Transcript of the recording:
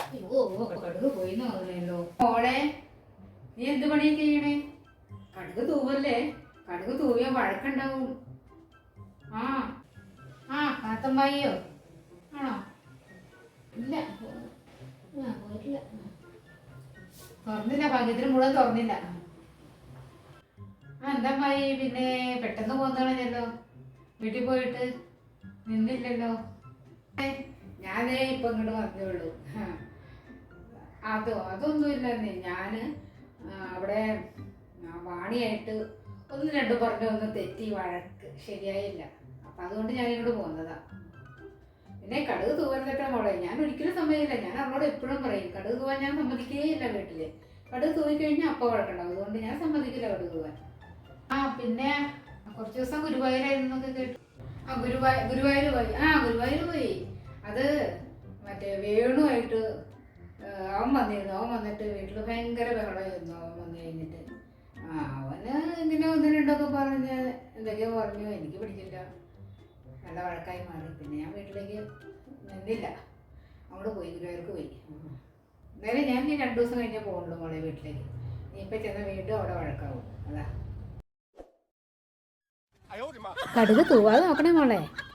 അയ്യോ കടുക് പോയിന്ന് പറഞ്ഞല്ലോ മോളെ. നീ എന്ത് പണിയൊക്കെ ചെയ്യണേ? കടുക് തൂവല്ലേ? കടുക് തൂവിയ വഴക്കുണ്ടാവും. ആ ആ കാത്തമ്പായിയോ ആണോ? ഇല്ല പോയിട്ടില്ല. തുറന്നില്ല, ഭാഗ്യത്തിന് മുഴുവൻ തുറന്നില്ല. ആ എന്താ അമ്മായി പിന്നെ പെട്ടെന്ന് പോന്നതാണല്ലോ, വീട്ടിൽ പോയിട്ട് നിന്നില്ലല്ലോ. ഞാനേ ഇപ്പൊ ഇങ്ങോട്ട് വന്നേ ഉള്ളൂ. അതൊന്നുമില്ലെന്നേ. ഞാന് അവിടെ വാണിയായിട്ട് ഒന്ന് രണ്ടു ഒന്ന് തെറ്റി, വഴക്ക് ശരിയായില്ല. അപ്പൊ അതുകൊണ്ട് ഞാൻ ഇങ്ങോട്ട് പോകുന്നതാ. പിന്നെ കടുക് തൂവരുതട്ടെ മോളെ, ഞാൻ ഒരിക്കലും സമ്മതിക്കില്ല. ഞാൻ അവളോട് എപ്പോഴും പറയും കടുക് തൂവാൻ ഞാൻ സമ്മതിക്കേയില്ല വീട്ടില്. കടുക് തൂവി കഴിഞ്ഞാൽ അപ്പ വഴക്കുണ്ടാവും. അതുകൊണ്ട് ഞാൻ സമ്മതിക്കില്ല കടുക് തൂവാൻ. ആ പിന്നെ കുറച്ച് ദിവസം ഗുരുവായൂരായിരുന്നൊക്കെ കേട്ടു. ആ ഗുരുവായൂർ പോയി. ഗുരുവായൂർ പോയി. അത് മറ്റേ വേണുമായിട്ട് അവൻ വന്നിരുന്നു. അവൻ വന്നിട്ട് വീട്ടിൽ ഭയങ്കര ബഹളമായിരുന്നു. അവൻ വന്നു കഴിഞ്ഞിട്ട് അവന് ഇങ്ങനെ ഒന്ന് രണ്ടൊക്കെ പറഞ്ഞ് എന്തൊക്കെയോ പറഞ്ഞു. എനിക്ക് പിടിച്ചില്ല, നല്ല വഴക്കായി മാറി. പിന്നെ ഞാൻ വീട്ടിലേക്ക് നിന്നില്ല, അങ്ങോട്ട് പോയി, ഗുരുവായൂർക്ക് പോയി. എന്തായാലും ഞാൻ ഇനി 2 ദിവസം കഴിഞ്ഞാൽ പോകുള്ളൂ മോളെ വീട്ടിലേക്ക്. നീ ഇപ്പം ചെന്ന വീണ്ടും അവിടെ വഴക്കാവും. അതാ. കടുക് തൂവാതെ നോക്കണേ മോളെ.